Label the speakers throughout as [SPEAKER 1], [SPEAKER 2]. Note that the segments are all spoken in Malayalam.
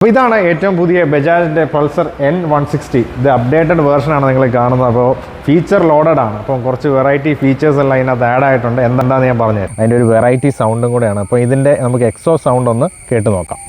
[SPEAKER 1] അപ്പോൾ ഇതാണ് ഏറ്റവും പുതിയ ബജാജിൻ്റെ പൾസർ N160. ഇത് അപ്ഡേറ്റഡ് വേർഷനാണ് നിങ്ങൾ കാണുന്നത്. അപ്പോൾ ഫീച്ചർ ലോഡഡ് ആണ്. അപ്പം കുറച്ച് വെറൈറ്റി ഫീച്ചേഴ്സ് എല്ലാം ഇതിനകത്ത് ആഡ് ആയിട്ടുണ്ട്. എന്താണെന്ന് ഞാൻ പറഞ്ഞത് അതിൻ്റെ ഒരു വെറൈറ്റി സൗണ്ടും കൂടെയാണ്. അപ്പോൾ ഇതിൻ്റെ നമുക്ക് എക്സോ സൗണ്ട് ഒന്ന് കേട്ട് നോക്കാം.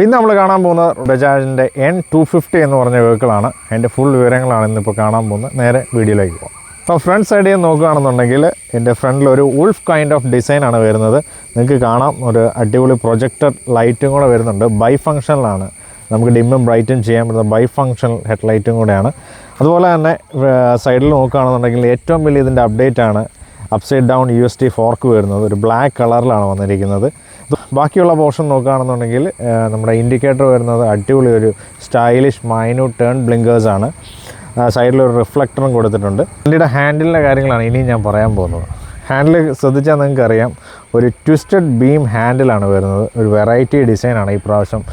[SPEAKER 1] ഇന്ന് നമ്മൾ കാണാൻ പോകുന്ന ബജാജിൻ്റെ N250 എന്ന് പറഞ്ഞ വെഹിക്കിളാണ്. അതിൻ്റെ ഫുൾ വിവരങ്ങളാണ് ഇന്നിപ്പോൾ കാണാൻ പോകുന്നത്. നേരെ വീഡിയോയിലേക്ക് പോകാം. അപ്പോൾ ഫ്രണ്ട് സൈഡിൽ നോക്കുകയാണെന്നുണ്ടെങ്കിൽ എൻ്റെ ഫ്രണ്ടിൽ ഒരു ഉൾഫ് കൈൻഡ് ഓഫ് ഡിസൈനാണ് വരുന്നത്. നിങ്ങൾക്ക് കാണാം ഒരു അടിപൊളി പ്രൊജക്ടർ ലൈറ്റും കൂടെ വരുന്നുണ്ട്. ബൈ ഫങ്ഷനിലാണ്, നമുക്ക് ഡിമ്മും ബ്രൈറ്റും ചെയ്യാൻ പറ്റുന്ന ബൈ ഫങ്ഷണൽ ഹെഡ് ലൈറ്റും കൂടെയാണ്. അതുപോലെ തന്നെ സൈഡിൽ നോക്കുകയാണെന്നുണ്ടെങ്കിൽ ഏറ്റവും വലിയ ഇതിൻ്റെ അപ്ഡേറ്റ് ആണ് അപ്സൈഡ് ഡൗൺ USD ഫോർക്ക് വരുന്നത്. ഒരു ബ്ലാക്ക് കളറിലാണ് വന്നിരിക്കുന്നത്. ബാക്കിയുള്ള പോർഷൻ നോക്കുകയാണെന്നുണ്ടെങ്കിൽ നമ്മുടെ ഇൻഡിക്കേറ്റർ വരുന്നത് അടിപൊളി ഒരു സ്റ്റൈലിഷ് മൈന്യൂട്ട് ടേൺ ബ്ലിങ്കേഴ്സാണ്. സൈഡിലൊരു റിഫ്ലക്ടറും കൊടുത്തിട്ടുണ്ട്. വണ്ടിയുടെ ഹാൻഡിലിൻ്റെ കാര്യങ്ങളാണ് ഇനിയും ഞാൻ പറയാൻ പോകുന്നത്. ഹാൻഡിൽ ശ്രദ്ധിച്ചാൽ നിങ്ങൾക്കറിയാം, ഒരു ട്വിസ്റ്റഡ് ബീം ഹാൻഡിലാണ് വരുന്നത്. ഒരു വെറൈറ്റി ഡിസൈനാണ് ഈ പ്രാവശ്യം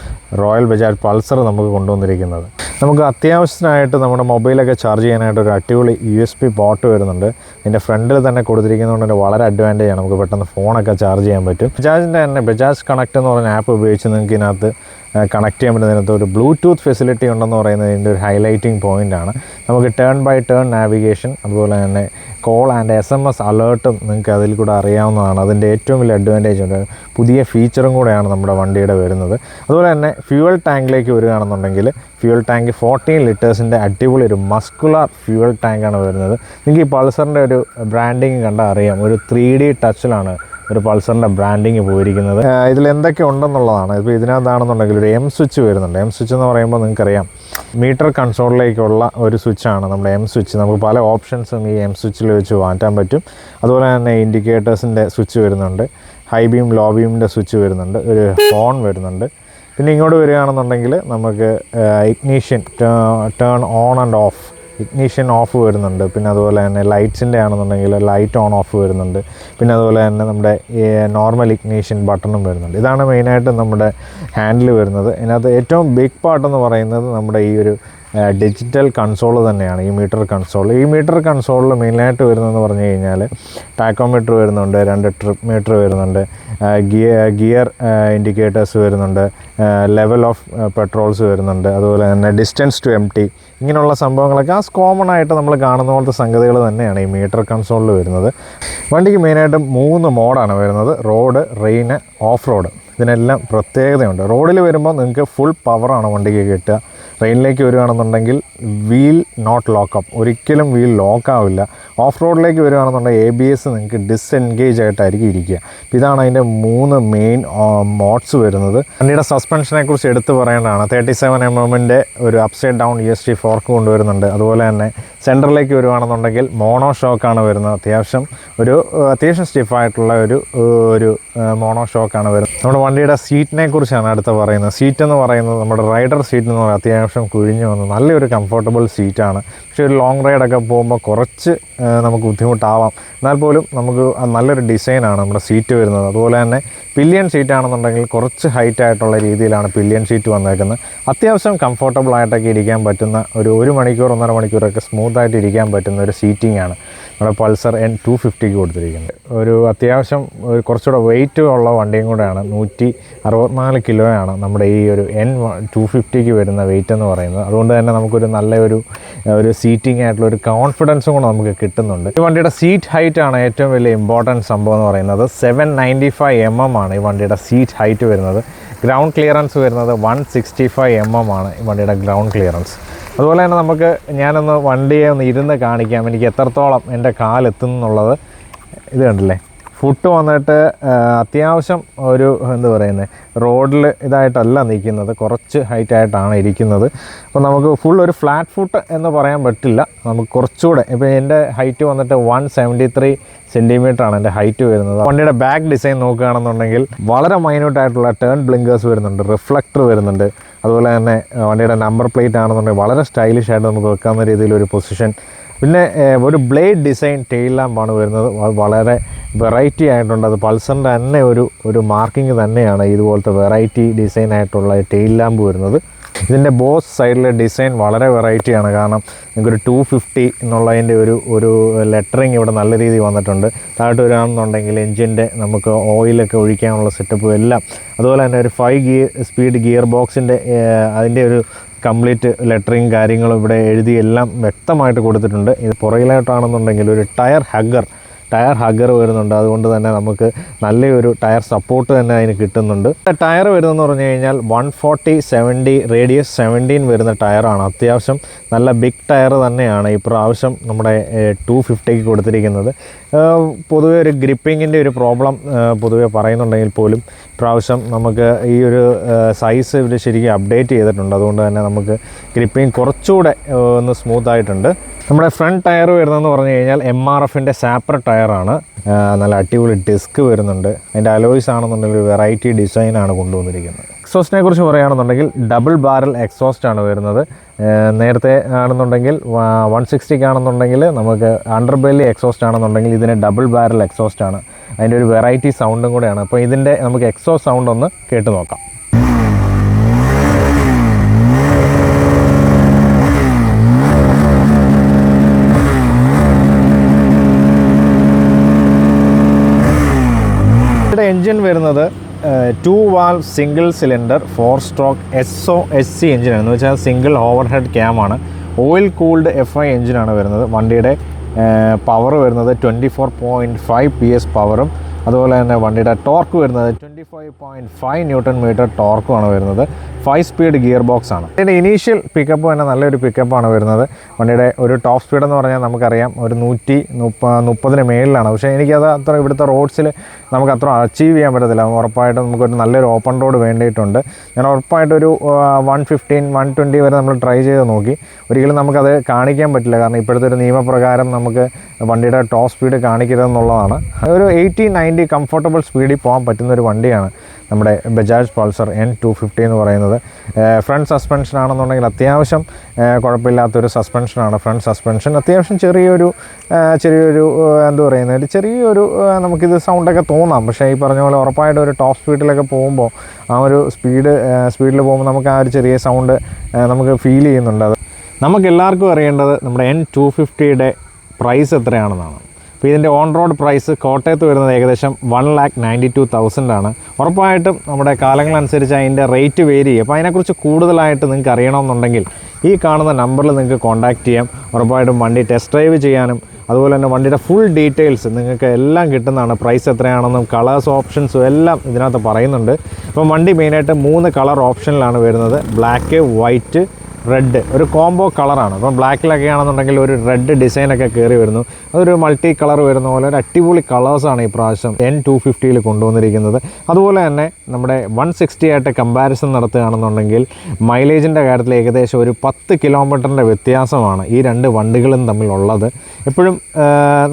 [SPEAKER 1] റോയൽ ബജാജ് പൾസർ നമുക്ക് കൊണ്ടുവന്നിരിക്കുന്നത്. നമുക്ക് അത്യാവശ്യത്തിനായിട്ട് നമ്മുടെ മൊബൈലൊക്കെ ചാർജ് ചെയ്യാനായിട്ട് ഒരു അടിപൊളി USB പോർട്ട് വരുന്നുണ്ട്. ഇതിൻ്റെ ഫ്രണ്ടിൽ തന്നെ കൊടുത്തിരിക്കുന്നതുകൊണ്ട് തന്നെ വളരെ അഡ്വാൻറ്റേജ് ആണ്. നമുക്ക് പെട്ടെന്ന് ഫോണൊക്കെ ചാർജ് ചെയ്യാൻ പറ്റും. ബജാജിൻ്റെ തന്നെ ബജാജ് കണക്ട് എന്ന് പറഞ്ഞ ആപ്പ് ഉപയോഗിച്ച് നിങ്ങൾക്ക് ഇതിനകത്ത് കണക്ട് ചെയ്യാൻ പറ്റുന്നതിനകത്ത് ഒരു ബ്ലൂടൂത്ത് ഫെസിലിറ്റി ഉണ്ടെന്ന് പറയുന്നത് ഇതിൻ്റെ ഒരു ഹൈലൈറ്റിംഗ് പോയിൻ്റാണ്. നമുക്ക് ടേൺ ബൈ ടേൺ നാവിഗേഷൻ, അതുപോലെ തന്നെ കോൾ ആൻഡ് SMS അലേർട്ടും നിങ്ങൾക്ക് അതിൽ കൂടെ അറിയാവുന്നതാണ്. അതിൻ്റെ ഏറ്റവും വലിയ അഡ്വാൻറ്റേജ് ഉണ്ട്. പുതിയ ഫീച്ചറും കൂടെയാണ് നമ്മുടെ വണ്ടിയുടെ വരുന്നത്. അതുപോലെ തന്നെ ഫ്യൂവൽ ടാങ്കിലേക്ക് വരികയാണെന്നുണ്ടെങ്കിൽ ഫ്യൂവൽ ടാങ്ക് 14 ലിറ്റേഴ്സിൻ്റെ അടിപൊളി ഒരു മസ്കുലർ ഫ്യൂവൽ ടാങ്കാണ് വരുന്നത്. നിങ്ങൾക്ക് ഈ പൾസറിൻ്റെ ഒരു ബ്രാൻഡിങ് കണ്ടാൽ അറിയാം. ഒരു 3D ടച്ചിലാണ് ഒരു പൾസറിൻ്റെ ബ്രാൻഡിങ് പോയിരിക്കുന്നത്. ഇതിൽ എന്തൊക്കെ ഉണ്ടെന്നുള്ളതാണ്. ഇപ്പോൾ ഇതിനകത്താണെന്നുണ്ടെങ്കിൽ ഒരു സ്വിച്ച് വരുന്നുണ്ട്. സ്വിച്ച് എന്ന് പറയുമ്പോൾ നിങ്ങൾക്കറിയാം മീറ്റർ കൺസോളിലേക്കുള്ള ഒരു സ്വിച്ചാണ് നമ്മുടെ സ്വിച്ച്. നമുക്ക് പല ഓപ്ഷൻസും ഈ സ്വിച്ചിൽ വെച്ച് മാറ്റാൻ പറ്റും. അതുപോലെ തന്നെ ഇൻഡിക്കേറ്റേഴ്സിൻ്റെ സ്വിച്ച് വരുന്നുണ്ട്. ഹൈ ബീം ലോ ബീമിൻ്റെ സ്വിച്ച് വരുന്നുണ്ട്. ഒരു ഹോൺ വരുന്നുണ്ട്. പിന്നെ ഇങ്ങോട്ട് വരികയാണെന്നുണ്ടെങ്കിൽ നമുക്ക് ignition turn on and of, ignition of വരുന്നുണ്ട്. പിന്നെ അതുപോലെ തന്നെ ലൈറ്റ്സിൻ്റെ ആണെന്നുണ്ടെങ്കിൽ ലൈറ്റ് ഓൺ ഓഫ് വരുന്നുണ്ട്. പിന്നെ അതുപോലെ തന്നെ നമ്മുടെ നോർമൽ ഇഗ്നീഷൻ ബട്ടണും വരുന്നുണ്ട്. ഇതാണ് മെയിനായിട്ട് നമ്മുടെ ഹാൻഡിൽ വരുന്നത്. ഇതിനകത്ത് ഏറ്റവും ബിഗ് പാർട്ടെന്ന് പറയുന്നത് നമ്മുടെ ഈ ഒരു ഡിജിറ്റൽ കൺസോൾ തന്നെയാണ്. ഈ മീറ്റർ കൺസോളിൽ മെയിനായിട്ട് വരുന്നതെന്ന് പറഞ്ഞു കഴിഞ്ഞാൽ ടാക്കോമീറ്റർ വരുന്നുണ്ട്, 2 ട്രിപ്പ് മീറ്റർ വരുന്നുണ്ട്, ഗിയർ ഇൻഡിക്കേറ്റേഴ്സ് വരുന്നുണ്ട്, ലെവൽ ഓഫ് പെട്രോൾസ് വരുന്നുണ്ട്. അതുപോലെ തന്നെ ഡിസ്റ്റൻസ് ടു എംപ്റ്റി, ഇങ്ങനെയുള്ള സംഭവങ്ങളൊക്കെ കോമൺ ആയിട്ട് നമ്മൾ കാണുന്ന പോലത്തെ സംഗതികൾ തന്നെയാണ് ഈ മീറ്റർ കൺസോളിൽ വരുന്നത്. വണ്ടിക്ക് മെയിനായിട്ട് 3 മോഡാണ് വരുന്നത്: റോഡ്, റെയിൻ, ഓഫ് റോഡ്. ഇതിനെല്ലാം പ്രത്യേകതയുണ്ട്. റോഡിൽ വരുമ്പോൾ നിങ്ങൾക്ക് ഫുൾ പവറാണ് വണ്ടിക്ക് കിട്ടുക. ട്രെയിനിലേക്ക് വരികയാണെന്നുണ്ടെങ്കിൽ വീൽ നോട്ട് ലോക്കപ്പ്, ഒരിക്കലും വീൽ ലോക്കാവില്ല. ഓഫ് റോഡിലേക്ക് വരികയാണെന്നുണ്ടെങ്കിൽ ABS നിങ്ങൾക്ക് ഡിസ്എൻഗേജ് ആയിട്ടായിരിക്കും ഇരിക്കുക. ഇതാണ് അതിൻ്റെ 3 മെയിൻ മോഡ്സ് വരുന്നത്. വണ്ടിയുടെ സസ്പെൻഷനെ കുറിച്ച് എടുത്തു പറയേണ്ടതാണ്. 37 mm ഒരു അപ്സൈഡ് ഡൗൺ USD ഫോർക്ക് കൊണ്ടുവരുന്നുണ്ട്. അതുപോലെ തന്നെ സെൻറ്ററിലേക്ക് വരുവാണെന്നുണ്ടെങ്കിൽ മോണോ ഷോക്കാണ് വരുന്നത്. അത്യാവശ്യം സ്റ്റിഫായിട്ടുള്ള ഒരു മോണോ ഷോക്കാണ് വരുന്നത്. നമ്മുടെ വണ്ടിയുടെ സീറ്റിനെ കുറിച്ചാണ് അടുത്ത് പറയുന്നത്. സീറ്റ് എന്ന് പറയുന്നത് നമ്മുടെ റൈഡർ സീറ്റ് എന്ന് പറയുന്നത് അത്യാവശ്യം കുഴിഞ്ഞു വന്ന് നല്ലൊരു കംഫർട്ടബിൾ സീറ്റാണ്. പക്ഷേ ഒരു ലോങ് റൈഡൊക്കെ പോകുമ്പോൾ കുറച്ച് നമുക്ക് ബുദ്ധിമുട്ടാവാം. എന്നാൽ പോലും നമുക്ക് നല്ലൊരു ഡിസൈനാണ് നമ്മുടെ സീറ്റ് വരുന്നത്. അതുപോലെ തന്നെ പില്ലിയൻ സീറ്റാണെന്നുണ്ടെങ്കിൽ കുറച്ച് ഹൈറ്റ് ആയിട്ടുള്ള രീതിയിലാണ് പില്ലിയൻ സീറ്റ് വന്നേക്കുന്നത്. അത്യാവശ്യം കംഫർട്ടബിൾ ആയിട്ടൊക്കെ ഇരിക്കാൻ പറ്റുന്ന ഒരു മണിക്കൂർ 1.5 മണിക്കൂറൊക്കെ സ്മൂത്തായിട്ട് ഇരിക്കാൻ പറ്റുന്ന ഒരു സീറ്റിംഗ് ആണ് നമ്മുടെ പൾസർ N250 കൊടുത്തിരിക്കുന്നത്. ഒരു അത്യാവശ്യം കുറച്ചുകൂടെ വെയിറ്റ് ഉള്ള വണ്ടിയും കൂടെയാണ്. 164 കിലോയാണ് നമ്മുടെ ഈ ഒരു N250 വരുന്ന വെയിറ്റ് എന്ന് പറയുന്നത്. അതുകൊണ്ട് തന്നെ നമുക്കൊരു നല്ലൊരു സീറ്റിംഗ് ആയിട്ടുള്ള ഒരു കോൺഫിഡൻസും കൂടെ നമുക്ക് കിട്ടുന്നുണ്ട്. ഈ വണ്ടിയുടെ സീറ്റ് ഹൈറ്റ് ആണ് ഏറ്റവും വലിയ ഇമ്പോർട്ടൻറ്റ് സംഭവം എന്ന് പറയുന്നത്. 795 mm ആണ് ഈ വണ്ടിയുടെ സീറ്റ് ഹൈറ്റ് വരുന്നത്. ഗ്രൗണ്ട് ക്ലിയറൻസ് വരുന്നത് 165 mm ആണ് ഈ വണ്ടിയുടെ ഗ്രൗണ്ട് ക്ലിയറൻസ്. അതുപോലെ തന്നെ ഞാനൊന്ന് വണ്ടിയെ ഒന്ന് ഇരുന്ന് കാണിക്കാം എനിക്ക് എത്രത്തോളം എൻ്റെ കാലെത്തുന്നു എന്നുള്ളത്. ഇത് കണ്ടില്ലേ, ഫുട്ട് വന്നിട്ട് അത്യാവശ്യം റോഡിൽ ഇതായിട്ടല്ല നിൽക്കുന്നത്, കുറച്ച് ഹൈറ്റായിട്ടാണ് ഇരിക്കുന്നത്. അപ്പോൾ നമുക്ക് ഫുൾ ഒരു ഫ്ലാറ്റ് ഫുട്ട് എന്ന് പറയാൻ പറ്റില്ല. നമുക്ക് കുറച്ചുകൂടെ, ഇപ്പോൾ എൻ്റെ ഹൈറ്റ് വന്നിട്ട് 173 സെൻറ്റിമീറ്ററാണ് എൻ്റെ ഹൈറ്റ് വരുന്നത്. വണ്ടിയുടെ ബാക്ക് ഡിസൈൻ നോക്കുകയാണെന്നുണ്ടെങ്കിൽ വളരെ മൈന്യൂട്ടായിട്ടുള്ള ടേൺ ബ്ലിങ്കേഴ്സ് വരുന്നുണ്ട്, റിഫ്ലക്ടർ വരുന്നുണ്ട്. അതുപോലെ തന്നെ വണ്ടിയുടെ നമ്പർ പ്ലേറ്റ് ആണെന്നുണ്ടെങ്കിൽ വളരെ സ്റ്റൈലിഷ് ആയിട്ട് നമുക്ക് വെക്കാവുന്ന രീതിയിലൊരു പൊസിഷൻ. പിന്നെ ഒരു ബ്ലേഡ് ഡിസൈൻ ടെയിൽ ലാമ്പാണ് വരുന്നത്. വളരെ വെറൈറ്റി ആയിട്ടുണ്ട്. അത് പൾസറിൻ്റെ തന്നെ ഒരു മാർക്കിങ് തന്നെയാണ് ഇതുപോലത്തെ വെറൈറ്റി ഡിസൈൻ ആയിട്ടുള്ള ടെയിൽ ലാമ്പ് വരുന്നത്. ഇതിൻ്റെ ബോസ് സൈഡിലെ ഡിസൈൻ വളരെ വെറൈറ്റിയാണ്. കാരണം നിങ്ങൾക്കൊരു 250 എന്നുള്ളതിൻ്റെ ഒരു ലെറ്ററിങ് ഇവിടെ നല്ല രീതിയിൽ വന്നിട്ടുണ്ട്. താഴോട്ട് വരികയാണെന്നുണ്ടെങ്കിൽ എൻജിൻ്റെ നമുക്ക് ഓയിലൊക്കെ ഒഴിക്കാനുള്ള സെറ്റപ്പും എല്ലാം, അതുപോലെ തന്നെ ഒരു 5 സ്പീഡ് ഗിയർ ബോക്സിൻ്റെ അതിൻ്റെ ഒരു കംപ്ലീറ്റ് ലെറ്ററിങ് കാര്യങ്ങളും ഇവിടെ എഴുതി എല്ലാം വ്യക്തമായിട്ട് കൊടുത്തിട്ടുണ്ട്. ഇത് പുറകിലായിട്ടാണെന്നുണ്ടെങ്കിൽ ഒരു ടയർ ഹഗ്ഗർ വരുന്നുണ്ട്. അതുകൊണ്ട് തന്നെ നമുക്ക് നല്ലൊരു ടയർ സപ്പോർട്ട് തന്നെ അതിന് കിട്ടുന്നുണ്ട്. ടയർ വരുന്നതെന്ന് പറഞ്ഞു കഴിഞ്ഞാൽ 140/70 റേഡിയസ് 17 വരുന്ന ടയറാണ്. അത്യാവശ്യം നല്ല ബിഗ് ടയർ തന്നെയാണ് ഈ പ്രാവശ്യം നമ്മുടെ 250ക്ക് കൊടുത്തിരിക്കുന്നത്. പൊതുവെ ഒരു ഗ്രിപ്പിങ്ങിൻ്റെ ഒരു പ്രോബ്ലം പൊതുവെ പറയുന്നുണ്ടെങ്കിൽ പോലും പ്രാവശ്യം നമുക്ക് ഈ ഒരു സൈസ് ഇവർ ശരിക്കും അപ്ഡേറ്റ് ചെയ്തിട്ടുണ്ട്. അതുകൊണ്ട് തന്നെ നമുക്ക് ഗ്രിപ്പിംഗ് കുറച്ചുകൂടെ ഒന്ന് സ്മൂത്തായിട്ടുണ്ട്. നമ്മുടെ ഫ്രണ്ട് ടയർ വരുന്നതെന്ന് പറഞ്ഞു കഴിഞ്ഞാൽ MRFൻ്റെ സാപ്പർ ടയറാണ്. നല്ല അടിപൊളി ഡിസ്ക് വരുന്നുണ്ട്. അതിൻ്റെ അലോയ്സ് ആണെന്നുണ്ടെങ്കിൽ ഒരു വെറൈറ്റി ഡിസൈനാണ് കൊണ്ടുവന്നിരിക്കുന്നത്. എക്സോസ്റ്റിനെ കുറിച്ച് പറയുകയാണെന്നുണ്ടെങ്കിൽ ഡബിൾ ബാരൽ എക്സോസ്റ്റ് ആണ് വരുന്നത്. നേരത്തെ ആണെന്നുണ്ടെങ്കിൽ 160 ആണെന്നുണ്ടെങ്കിൽ നമുക്ക് അണ്ടർബെല്ലി എക്സോസ്റ്റ് ആണെന്നുണ്ടെങ്കിൽ ഇതിന് ഡബിൾ ബാരൽ എക്സോസ്റ്റ് ആണ്. അതിൻ്റെ ഒരു വെറൈറ്റി സൗണ്ടും കൂടെയാണ്. അപ്പോൾ ഇതിൻ്റെ നമുക്ക് എക്സോസ്റ്റ് സൗണ്ട് ഒന്ന് കേട്ട് നോക്കാം. എൻജിൻ വരുന്നത് 2 valve single cylinder 4 stroke SOSC എഞ്ചിനാണ്. എന്ന് വെച്ചാൽ സിംഗിൾ ഓവർ ഹെഡ് ക്യാമാണ്. ഓയിൽ കൂൾഡ് FI എഞ്ചിനാണ് വരുന്നത്. വണ്ടിയുടെ പവർ വരുന്നത് 24.5 PS പവറും, അതുപോലെ തന്നെ വണ്ടിയുടെ ടോർക്ക് വരുന്നത് 25.5 Nm ടോർക്കുമാണ് വരുന്നത്. 5 സ്പീഡ് ഗിയർ ബോക്സ് ആണ്. ഇതിൻ്റെ ഇനീഷ്യൽ പിക്കപ്പ് തന്നെ നല്ലൊരു പിക്കപ്പാണ് വരുന്നത്. വണ്ടിയുടെ ഒരു ടോപ്പ് സ്പീഡ് എന്ന് പറഞ്ഞാൽ നമുക്കറിയാം ഒരു 130 മേളിലാണ്. പക്ഷേ എനിക്കത് അത്ര ഇവിടുത്തെ റോഡ്സിൽ നമുക്ക് അത്ര അച്ചീവ് ചെയ്യാൻ പറ്റത്തില്ല. ഉറപ്പായിട്ടും നമുക്കൊരു നല്ലൊരു ഓപ്പൺ റോഡ് വേണ്ടിയിട്ടുണ്ട്. ഞാൻ ഉറപ്പായിട്ടൊരു 115, 120 വരെ നമ്മൾ ട്രൈ ചെയ്ത് നോക്കി. ഒരിക്കലും നമുക്കത് കാണിക്കാൻ പറ്റില്ല. കാരണം ഇപ്പോഴത്തെ ഒരു നിയമപ്രകാരം നമുക്ക് വണ്ടിയുടെ ടോപ്പ് സ്പീഡ് കാണിക്കരുതെന്നുള്ളതാണ്. ഒരു 80-90 കംഫർട്ടബിൾ സ്പീഡിൽ പോകാൻ പറ്റുന്നൊരു വണ്ടിയാണ് നമ്മുടെ ബജാജ് പൾസർ N250 എന്ന് പറയുന്നത്. ഫ്രണ്ട് സസ്പെൻഷൻ ആണെന്നുണ്ടെങ്കിൽ അത്യാവശ്യം കുഴപ്പമില്ലാത്തൊരു സസ്പെൻഷനാണ്. ഫ്രണ്ട് സസ്പെൻഷൻ അത്യാവശ്യം ചെറിയൊരു എന്താ പറയുന്നത്, ചെറിയൊരു നമുക്കിത് സൗണ്ടൊക്കെ തോന്നാം. പക്ഷേ ഈ പറഞ്ഞ പോലെ ഉറപ്പായിട്ട് ഒരു ടോപ്പ് സ്പീഡിലൊക്കെ പോകുമ്പോൾ ആ ഒരു സ്പീഡിൽ പോകുമ്പോൾ നമുക്ക് ആ ഒരു ചെറിയ സൗണ്ട് നമുക്ക് ഫീൽ ചെയ്യുന്നുണ്ട്. അത് നമുക്ക് എല്ലാവർക്കും അറിയേണ്ടത് നമ്മുടെ N250യുടെ പ്രൈസ് എത്രയാണെന്നാണ്. അപ്പോൾ ഇതിൻ്റെ ഓൺ റോഡ് പ്രൈസ് കോട്ടയത്ത് വരുന്നത് ഏകദേശം 1,92,000 ആണ്. ഉറപ്പായിട്ടും നമ്മുടെ കാലങ്ങളനുസരിച്ച് അതിൻ്റെ റേറ്റ് വേരി ചെയ്യും. അപ്പോൾ അതിനെക്കുറിച്ച് കൂടുതലായിട്ട് നിങ്ങൾക്ക് അറിയണമെന്നുണ്ടെങ്കിൽ ഈ കാണുന്ന നമ്പറിൽ നിങ്ങൾക്ക് കോൺടാക്റ്റ് ചെയ്യാം. ഉറപ്പായിട്ടും വണ്ടി ടെസ്റ്റ് ഡ്രൈവ് ചെയ്യാനും അതുപോലെ തന്നെ വണ്ടിയുടെ ഫുൾ ഡീറ്റെയിൽസ് നിങ്ങൾക്ക് എല്ലാം കിട്ടുന്നതാണ്. പ്രൈസ് എത്രയാണെന്നും കളേഴ്സ് ഓപ്ഷൻസും എല്ലാം ഇതിനകത്ത് പറയുന്നുണ്ട്. അപ്പം വണ്ടി മെയിനായിട്ട് 3 കളർ ഓപ്ഷനിലാണ് വരുന്നത്. ബ്ലാക്ക്, വൈറ്റ്, റെഡ്, ഒരു കോംബോ കളറാണ്. അപ്പം ബ്ലാക്കിലൊക്കെ ആണെന്നുണ്ടെങ്കിൽ ഒരു റെഡ് ഡിസൈനൊക്കെ കയറി വരുന്നു. അതൊരു മൾട്ടി കളർ വരുന്ന പോലെ ഒരു അടിപൊളി കളേഴ്സാണ് ഈ പ്രാവശ്യം N250യിൽ കൊണ്ടുവന്നിരിക്കുന്നത്. അതുപോലെ തന്നെ നമ്മുടെ 160 ആയിട്ട് കമ്പാരിസൺ നടത്തുകയാണെന്നുണ്ടെങ്കിൽ മൈലേജിൻ്റെ കാര്യത്തിൽ ഏകദേശം ഒരു 10 കിലോമീറ്ററിൻ്റെ വ്യത്യാസമാണ് ഈ രണ്ട് വണ്ടികളും തമ്മിലുള്ളത്. എപ്പോഴും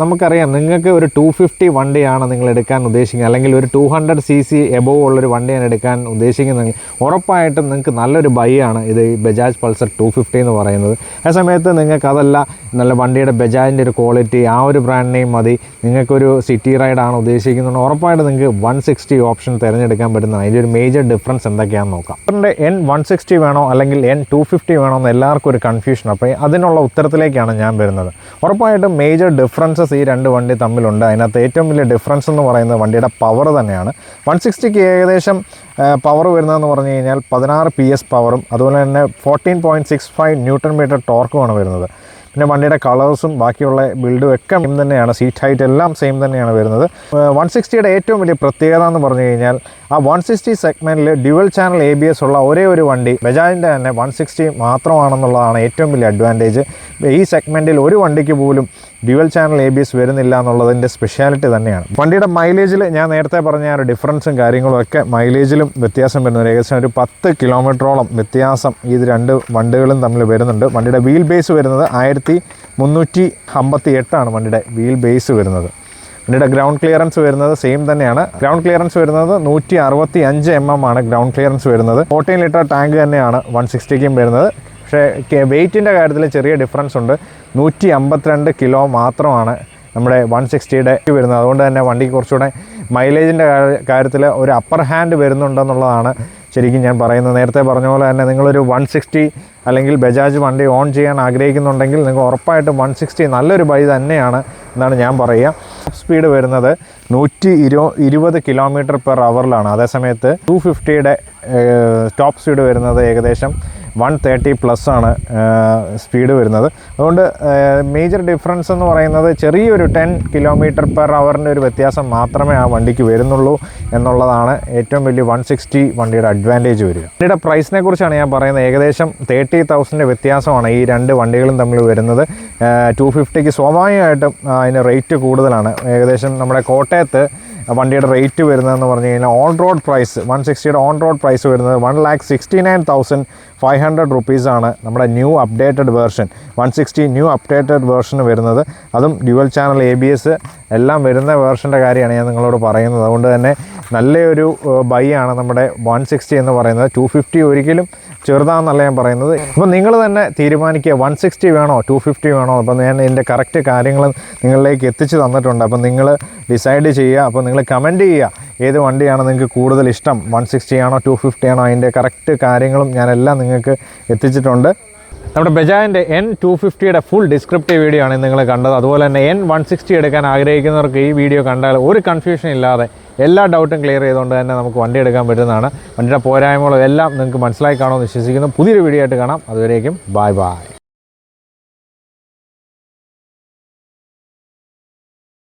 [SPEAKER 1] നമുക്കറിയാം, നിങ്ങൾക്ക് ഒരു 250 വണ്ടിയാണ് നിങ്ങൾ എടുക്കാൻ ഉദ്ദേശിക്കുന്നത്, അല്ലെങ്കിൽ ഒരു 200 cc എബോവ് ഉള്ളൊരു വണ്ടിയാണ് എടുക്കാൻ ഉദ്ദേശിക്കുന്നതെങ്കിൽ ഉറപ്പായിട്ടും നിങ്ങൾക്ക് നല്ലൊരു ബൈ ആണ് ഇത് ബജാജ് പൾസർ 250 എന്ന് പറയുന്നത്. ആ സമയത്ത് നിങ്ങൾക്ക് അതല്ല, നല്ല വണ്ടിയുടെ ബജാജിൻ്റെ ഒരു ക്വാളിറ്റി, ആ ഒരു ബ്രാൻഡ് നെയിം മതി, നിങ്ങൾക്കൊരു സിറ്റി റൈഡാണ് ഉദ്ദേശിക്കുന്നത്, ഉറപ്പായിട്ട് നിങ്ങൾക്ക് 160 ഓപ്ഷൻ തിരഞ്ഞെടുക്കാൻ പറ്റുന്നതാണ്. അതിൻ്റെ ഒരു മേജർ ഡിഫറൻസ് എന്തൊക്കെയാണെന്ന് നോക്കാം. അതിൻ്റെ N160 വേണോ അല്ലെങ്കിൽ N250 വേണോ എന്ന് എല്ലാവർക്കും ഒരു കൺഫ്യൂഷൻ. അപ്പോൾ അതിനുള്ള ഉത്തരത്തിലേക്കാണ് ഞാൻ വരുന്നത്. ഉറപ്പായിട്ടും മേജർ ഡിഫറൻസസ് ഈ രണ്ട് വണ്ടി തമ്മിലുണ്ട്. അതിനകത്ത് ഏറ്റവും വലിയ ഡിഫറൻസ് എന്ന് പറയുന്നത് വണ്ടിയുടെ പവർ തന്നെയാണ്. 160ക്ക് ഏകദേശം പവർ വരുന്നതെന്ന് പറഞ്ഞു കഴിഞ്ഞാൽ 16 PS പവറും അതുപോലെ തന്നെ 14.65 Nm ടോർക്കുമാണ് വരുന്നത്. പിന്നെ വണ്ടിയുടെ കളേഴ്സും ബാക്കിയുള്ള ബിൽഡും ഒക്കെ സെയിം തന്നെയാണ്. സീറ്റ് ഹൈറ്റ് എല്ലാം സെയിം തന്നെയാണ് വരുന്നത്. 160യുടെ ഏറ്റവും വലിയ പ്രത്യേകത എന്ന് പറഞ്ഞു കഴിഞ്ഞാൽ ആ 160 സെഗ്മെൻറ്റിൽ ഡ്യുവൽ ചാനൽ ABS ഉള്ള ഒരേ ഒരു വണ്ടി ബജാജിൻ്റെ തന്നെ 160 മാത്രമാണെന്നുള്ളതാണ് ഏറ്റവും വലിയ അഡ്വാൻറ്റേജ്. ഈ സെഗ്മെൻറ്റിൽ ഒരു വണ്ടിക്ക് പോലും ഡ്യുവൽ ചാനൽ ABS വരുന്നില്ല എന്നുള്ളതിൻ്റെ സ്പെഷ്യാലിറ്റി തന്നെയാണ്. വണ്ടിയുടെ മൈലേജിൽ ഞാൻ നേരത്തെ പറഞ്ഞ ആ ഒരു ഡിഫറൻസും കാര്യങ്ങളും ഒക്കെ മൈലേജിലും വ്യത്യാസം വരുന്നുണ്ട്. ഏകദേശം ഒരു 10 കിലോമീറ്ററോളം വ്യത്യാസം ഇത് രണ്ട് വണ്ടികളും തമ്മിൽ വരുന്നുണ്ട്. വണ്ടിയുടെ വീൽ ബേസ് വരുന്നത് 1358 വണ്ടിയുടെ വീൽ ബേസ് വരുന്നത്. വണ്ടിയുടെ ഗ്രൗണ്ട് ക്ലിയറൻസ് വരുന്നത് സെയിം തന്നെയാണ്. ഗ്രൗണ്ട് ക്ലിയറൻസ് വരുന്നത് 165 mm ആണ് ഗ്രൗണ്ട് ക്ലിയറൻസ് വരുന്നത്. 14 ലിറ്റർ ടാങ്ക് തന്നെയാണ് 160ക്കും വരുന്നത്. പക്ഷേ വെയ്റ്റിൻ്റെ കാര്യത്തിൽ ചെറിയ ഡിഫറൻസ് ഉണ്ട്. 152 കിലോ മാത്രമാണ് നമ്മുടെ 160യുടെ വരുന്നത്. അതുകൊണ്ട് തന്നെ വണ്ടിക്ക് കുറച്ചുകൂടെ മൈലേജിൻ്റെ കാര്യത്തിൽ ഒരു അപ്പർ ഹാൻഡ് വരുന്നുണ്ടെന്നുള്ളതാണ് ശരിക്കും ഞാൻ പറയുന്നത്. നേരത്തെ പറഞ്ഞ പോലെ തന്നെ നിങ്ങളൊരു 160 അല്ലെങ്കിൽ ബജാജ് വണ്ടി ഓൺ ചെയ്യാൻ ആഗ്രഹിക്കുന്നുണ്ടെങ്കിൽ നിങ്ങൾ ഉറപ്പായിട്ടും 160 നല്ലൊരു ബൈ തന്നെയാണ് എന്നാണ് ഞാൻ പറയുക. ടോപ്പ് സ്പീഡ് വരുന്നത് 120 km/h. അതേസമയത്ത് 250യുടെ ടോപ്പ് സ്പീഡ് വരുന്നത് ഏകദേശം 130+ ആണ് സ്പീഡ് വരുന്നത്. അതുകൊണ്ട് മേജർ ഡിഫറൻസ് എന്ന് പറയുന്നത് ചെറിയൊരു 10 km/h ഒരു വ്യത്യാസം മാത്രമേ ആ വണ്ടിക്ക് വരുന്നുള്ളൂ എന്നുള്ളതാണ് ഏറ്റവും വലിയ 160 വണ്ടിയുടെ അഡ്വാൻറ്റേജ് വരിക. വണ്ടിയുടെ പ്രൈസിനെ കുറിച്ചാണ് ഞാൻ പറയുന്നത്. ഏകദേശം 30,000 വ്യത്യാസമാണ് ഈ രണ്ട് വണ്ടികളും തമ്മിൽ വരുന്നത്. 250ക്ക് സ്വാഭാവികമായിട്ടും അതിന് റേറ്റ് കൂടുതലാണ്. ഏകദേശം നമ്മുടെ കോട്ടയത്ത് വണ്ടിയുടെ റേറ്റ് വരുന്നതെന്ന് പറഞ്ഞു കഴിഞ്ഞാൽ ഓൺ റോഡ് പ്രൈസ് 160യുടെ ഓൺ റോഡ് പ്രൈസ് വരുന്നത് 1,69,500 rupees നമ്മുടെ new updated version 160 new updated version വരുന്നത്. അതും ഡ്യുവൽ ചാനൽ ABS എല്ലാം വരുന്ന വേർഷൻ്റെ കാര്യമാണ് ഞാൻ നിങ്ങളോട് പറയുന്നത്. അതുകൊണ്ട് തന്നെ നല്ലൊരു ബൈ ആണ് നമ്മുടെ 160 എന്ന് പറയുന്നത്. 250 ഒരിക്കലും ചെറുതാണെന്നല്ല ഞാൻ പറയുന്നത്. അപ്പോൾ നിങ്ങൾ തന്നെ തീരുമാനിക്കുക 160 വേണോ 250 വേണോ. അപ്പോൾ ഞാൻ ഇതിൻ്റെ കറക്റ്റ് കാര്യങ്ങൾ നിങ്ങളിലേക്ക് എത്തിച്ച് തന്നിട്ടുണ്ട്. അപ്പോൾ നിങ്ങൾ ഡിസൈഡ് ചെയ്യുക. അപ്പോൾ നിങ്ങൾ കമൻറ്റ് ചെയ്യുക ഏത് വണ്ടിയാണ് നിങ്ങൾക്ക് കൂടുതൽ ഇഷ്ടം, 160 ആണോ 250 ആണോ. അതിൻ്റെ കറക്റ്റ് കാര്യങ്ങളും ഞാനെല്ലാം നിങ്ങൾക്ക് എത്തിച്ചിട്ടുണ്ട്. നമ്മുടെ ബജാജിൻ്റെ N250യുടെ ഫുൾ ഡിസ്ക്രിപ്റ്റീവ് വീഡിയോ ആണ് നിങ്ങൾ കണ്ടത്. അതുപോലെ തന്നെ N160 എടുക്കാൻ ആഗ്രഹിക്കുന്നവർക്ക് ഈ വീഡിയോ കണ്ടാൽ ഒരു കൺഫ്യൂഷൻ ഇല്ലാതെ എല്ലാ ഡൗട്ടും ക്ലിയർ ചെയ്തുകൊണ്ട് തന്നെ നമുക്ക് വണ്ടി എടുക്കാൻ പറ്റുന്നതാണ്. വണ്ടിയുടെ പോരായ്മകളും എല്ലാം നിങ്ങൾക്ക് മനസ്സിലായി കാണുമെന്ന് വിശ്വസിക്കുന്നു. പുതിയൊരു വീഡിയോ ആയിട്ട് കാണാം. അതുവരേക്കും ബൈ ബൈ.